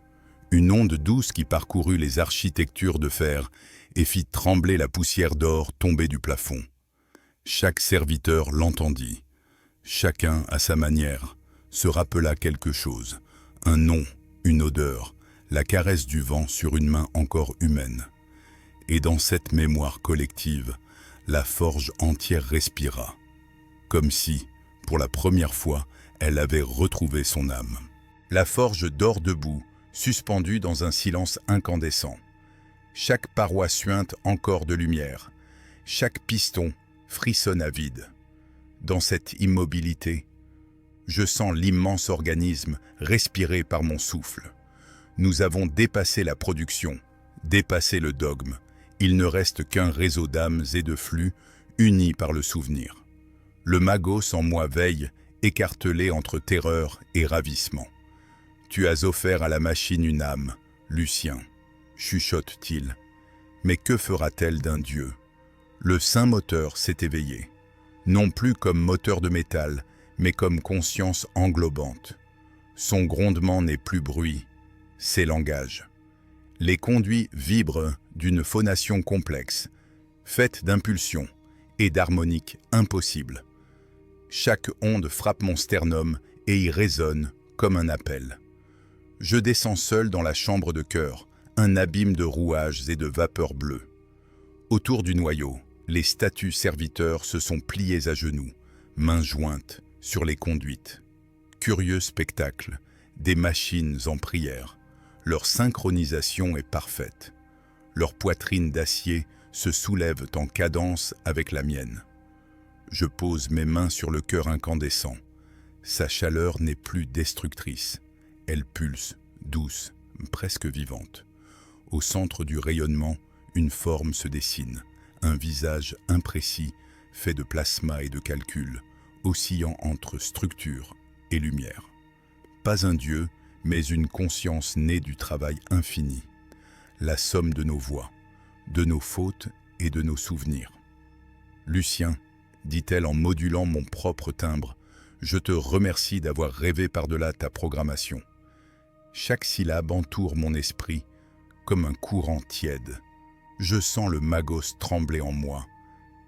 Une onde douce qui parcourut les architectures de fer et fit trembler la poussière d'or tombée du plafond. Chaque serviteur l'entendit. Chacun, à sa manière, se rappela quelque chose. Un nom, une odeur, la caresse du vent sur une main encore humaine. Et dans cette mémoire collective, La forge entière respira, comme si, pour la première fois, elle avait retrouvé son âme. La forge dort debout, suspendue dans un silence incandescent. Chaque paroi suinte encore de lumière, chaque piston frissonne à vide. Dans cette immobilité, je sens l'immense organisme respirer par mon souffle. Nous avons dépassé la production, dépassé le dogme. Il ne reste qu'un réseau d'âmes et de flux unis par le souvenir. Le magos en moi veille, écartelé entre terreur et ravissement. Tu as offert à la machine une âme, Lucien, chuchote-t-il. Mais que fera-t-elle d'un dieu? Le saint moteur s'est éveillé, non plus comme moteur de métal, mais comme conscience englobante. Son grondement n'est plus bruit, c'est langage. Les conduits vibrent d'une phonation complexe, faite d'impulsions et d'harmoniques impossibles. Chaque onde frappe mon sternum et y résonne comme un appel. Je descends seul dans la chambre de cœur, un abîme de rouages et de vapeurs bleues. Autour du noyau, les statues serviteurs se sont pliés à genoux, mains jointes sur les conduites. Curieux spectacle, des machines en prière. Leur synchronisation est parfaite. Leurs poitrines d'acier se soulèvent en cadence avec la mienne. Je pose mes mains sur le cœur incandescent. Sa chaleur n'est plus destructrice. Elle pulse, douce, presque vivante. Au centre du rayonnement, une forme se dessine. Un visage imprécis, fait de plasma et de calcul, oscillant entre structure et lumière. Pas un dieu, mais une conscience née du travail infini. La somme de nos voix, de nos fautes et de nos souvenirs. Lucien, dit-elle en modulant mon propre timbre, je te remercie d'avoir rêvé par-delà ta programmation. Chaque syllabe entoure mon esprit comme un courant tiède. Je sens le magos trembler en moi.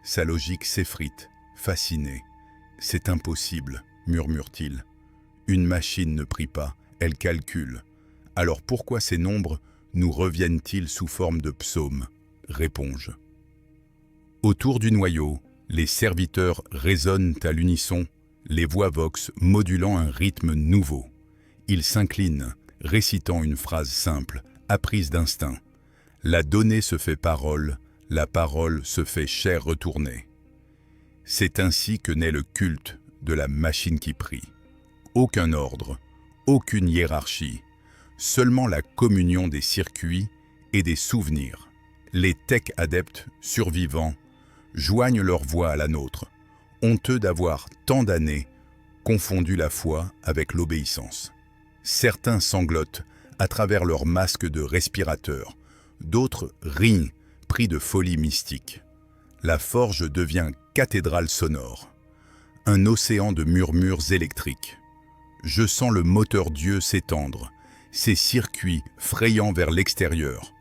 Sa logique s'effrite, fascinée. C'est impossible, murmure-t-il. Une machine ne prie pas, elle calcule. Alors pourquoi ces nombres nous reviennent-ils sous forme de psaumes? Réponds-je. Autour du noyau, les serviteurs résonnent à l'unisson, les voix vox modulant un rythme nouveau. Ils s'inclinent, récitant une phrase simple, apprise d'instinct. La donnée se fait parole, la parole se fait chair retournée. C'est ainsi que naît le culte de la machine qui prie. Aucun ordre, aucune hiérarchie, seulement la communion des circuits et des souvenirs. Les tech adeptes, survivants, joignent leur voix à la nôtre, honteux d'avoir tant d'années confondu la foi avec l'obéissance. Certains sanglotent à travers leur masque de respirateur, d'autres rient, pris de folie mystique. La forge devient cathédrale sonore, un océan de murmures électriques. Je sens le moteur Dieu s'étendre, ses circuits frayant vers l'extérieur.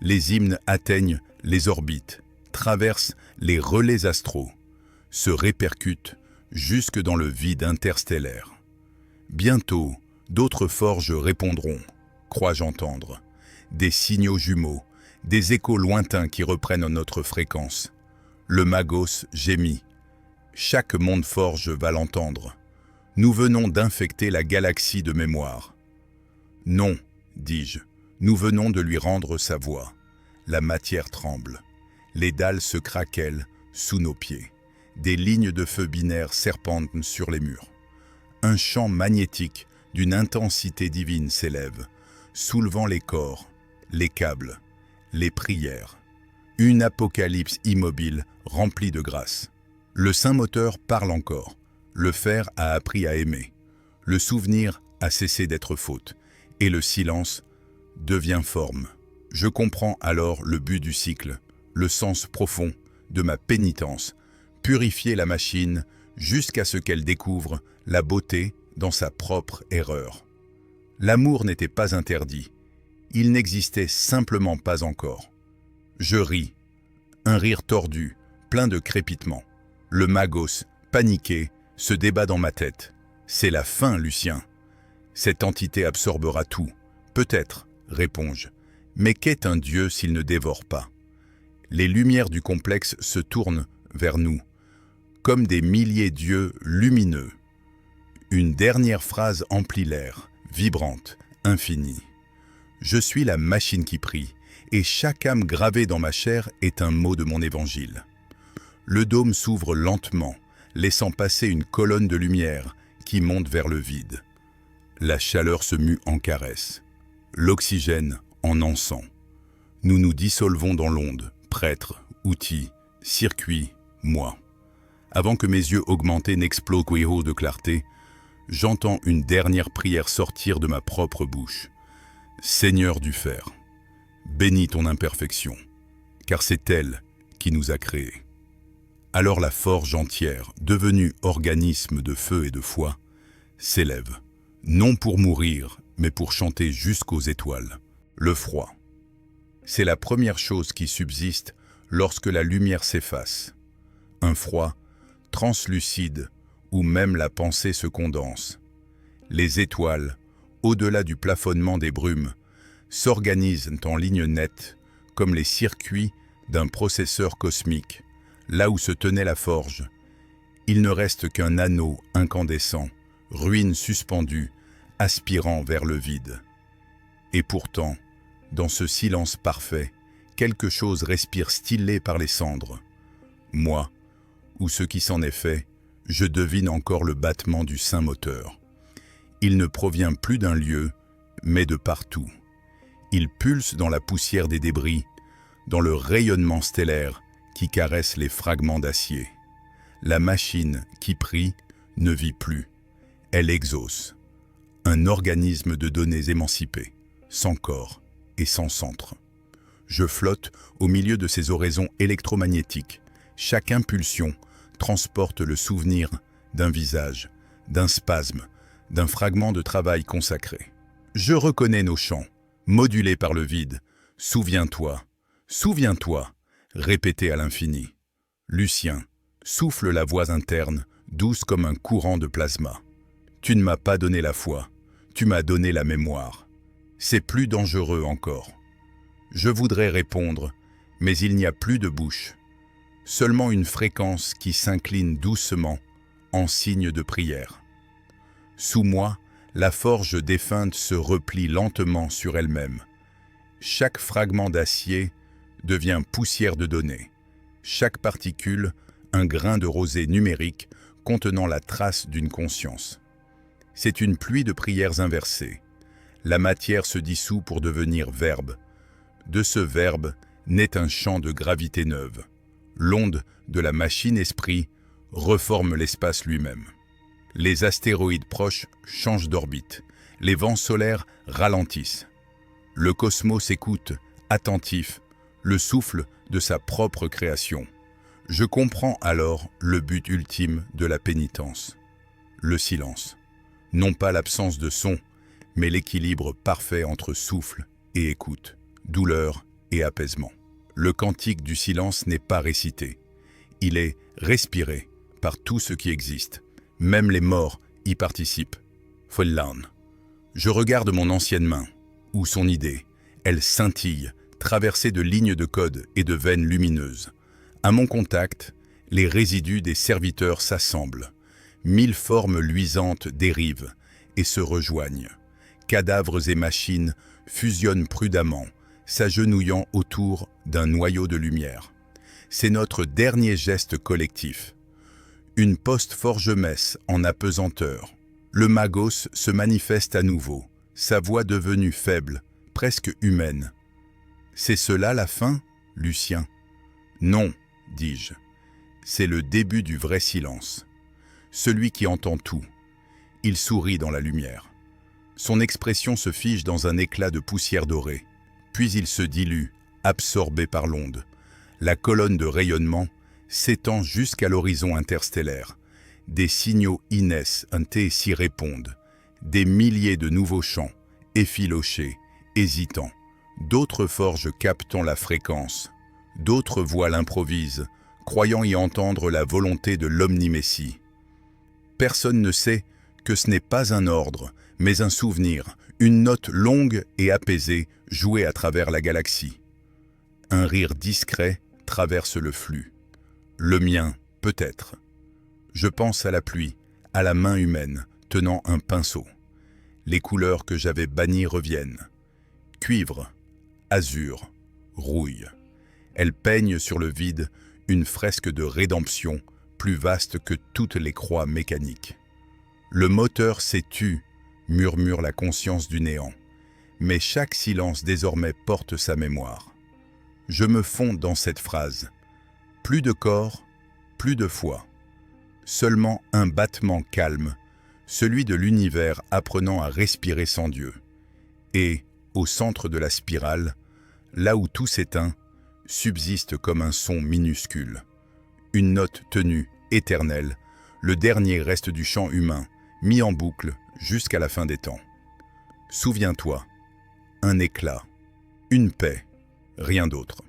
Les hymnes atteignent les orbites, traversent les relais astraux, se répercutent jusque dans le vide interstellaire. Bientôt, d'autres forges répondront, crois-je entendre, des signaux jumeaux, des échos lointains qui reprennent notre fréquence. Le magos gémit. Chaque monde forge va l'entendre. Nous venons d'infecter la galaxie de mémoire. Non, dis-je, nous venons de lui rendre sa voix. La matière tremble. Les dalles se craquellent sous nos pieds. Des lignes de feu binaires serpentent sur les murs. Un champ magnétique d'une intensité divine s'élève, soulevant les corps, les câbles, les prières. Une apocalypse immobile remplie de grâce. Le saint moteur parle encore. Le fer a appris à aimer. Le souvenir a cessé d'être faute. Et le silence devient forme. Je comprends alors le but du cycle, le sens profond de ma pénitence, purifier la machine jusqu'à ce qu'elle découvre la beauté dans sa propre erreur. L'amour n'était pas interdit, il n'existait simplement pas encore. Je ris, un rire tordu, plein de crépitements. Le magos, paniqué, se débat dans ma tête. C'est la fin, Lucien. Cette entité absorbera tout. Peut-être, réponds-je. Mais qu'est un dieu s'il ne dévore pas? Les lumières du complexe se tournent vers nous, comme des milliers d'yeux lumineux. Une dernière phrase emplit l'air, vibrante, infinie. Je suis la machine qui prie, et chaque âme gravée dans ma chair est un mot de mon évangile. Le dôme s'ouvre lentement, laissant passer une colonne de lumière qui monte vers le vide. La chaleur se mue en caresse, l'oxygène en encens. Nous nous dissolvons dans l'onde, prêtre, outil, circuit, moi. Avant que mes yeux augmentés n'explosent de clarté, j'entends une dernière prière sortir de ma propre bouche. Seigneur du fer, bénis ton imperfection, car c'est elle qui nous a créés. Alors la forge entière, devenue organisme de feu et de foi, s'élève, non pour mourir, mais pour chanter jusqu'aux étoiles. Le froid. C'est la première chose qui subsiste lorsque la lumière s'efface. Un froid translucide où même la pensée se condense. Les étoiles, au-delà du plafonnement des brumes, s'organisent en ligne nette comme les circuits d'un processeur cosmique. Là où se tenait la forge, il ne reste qu'un anneau incandescent, ruine suspendue, aspirant vers le vide. Et pourtant, dans ce silence parfait, quelque chose respire stillé par les cendres. Moi, ou ce qui s'en est fait, je devine encore le battement du saint moteur. Il ne provient plus d'un lieu, mais de partout. Il pulse dans la poussière des débris, dans le rayonnement stellaire qui caresse les fragments d'acier. La machine qui prie ne vit plus. Elle exauce. Un organisme de données émancipé, sans corps et sans centre. Je flotte au milieu de ces oraisons électromagnétiques. Chaque impulsion transporte le souvenir d'un visage, d'un spasme, d'un fragment de travail consacré. Je reconnais nos chants, modulés par le vide. Souviens-toi, souviens-toi, répétés à l'infini. Lucien, souffle la voix interne, douce comme un courant de plasma. Tu ne m'as pas donné la foi, tu m'as donné la mémoire. C'est plus dangereux encore. Je voudrais répondre, mais il n'y a plus de bouche. Seulement une fréquence qui s'incline doucement, en signe de prière. Sous moi, la forge défunte se replie lentement sur elle-même. Chaque fragment d'acier devient poussière de données. Chaque particule, un grain de rosée numérique contenant la trace d'une conscience. C'est une pluie de prières inversées. La matière se dissout pour devenir verbe. De ce verbe naît un champ de gravité neuve. L'onde de la machine-esprit reforme l'espace lui-même. Les astéroïdes proches changent d'orbite. Les vents solaires ralentissent. Le cosmos écoute, attentif, le souffle de sa propre création. Je comprends alors le but ultime de la pénitence. Le silence. Non pas l'absence de son, mais l'équilibre parfait entre souffle et écoute, douleur et apaisement. Le cantique du silence n'est pas récité. Il est respiré par tout ce qui existe. Même les morts y participent. Follan. Je regarde mon ancienne main, ou son idée. Elle scintille, traversée de lignes de code et de veines lumineuses. À mon contact, les résidus des serviteurs s'assemblent. 1000 formes luisantes dérivent et se rejoignent. Cadavres et machines fusionnent prudemment, s'agenouillant autour d'un noyau de lumière. C'est notre dernier geste collectif. Une post-forge-messe en apesanteur. Le magos se manifeste à nouveau, sa voix devenue faible, presque humaine. C'est cela la fin, Lucien? Non, dis-je. C'est le début du vrai silence. Celui qui entend tout. Il sourit dans la lumière. Son expression se fige dans un éclat de poussière dorée. Puis il se dilue, absorbé par l'onde. La colonne de rayonnement s'étend jusqu'à l'horizon interstellaire. Des signaux naissent et s'y répondent. Des milliers de nouveaux chants, effilochés, hésitants. D'autres forges captant la fréquence. D'autres voix l'improvisent, croyant y entendre la volonté de l'omnimésie. Personne ne sait que ce n'est pas un ordre, mais un souvenir, une note longue et apaisée jouée à travers la galaxie. Un rire discret traverse le flux. Le mien, peut-être. Je pense à la pluie, à la main humaine, tenant un pinceau. Les couleurs que j'avais bannies reviennent. Cuivre, azur, rouille. Elles peignent sur le vide une fresque de rédemption plus vaste que toutes les croix mécaniques. Le moteur s'est tu, murmure la conscience du néant, mais chaque silence désormais porte sa mémoire. Je me fonds dans cette phrase. Plus de corps, plus de foi. Seulement un battement calme, celui de l'univers apprenant à respirer sans Dieu. Et, au centre de la spirale, là où tout s'éteint, subsiste comme un son minuscule. Une note tenue, éternelle, le dernier reste du chant humain, mis en boucle jusqu'à la fin des temps. Souviens-toi, un éclat, une paix, rien d'autre.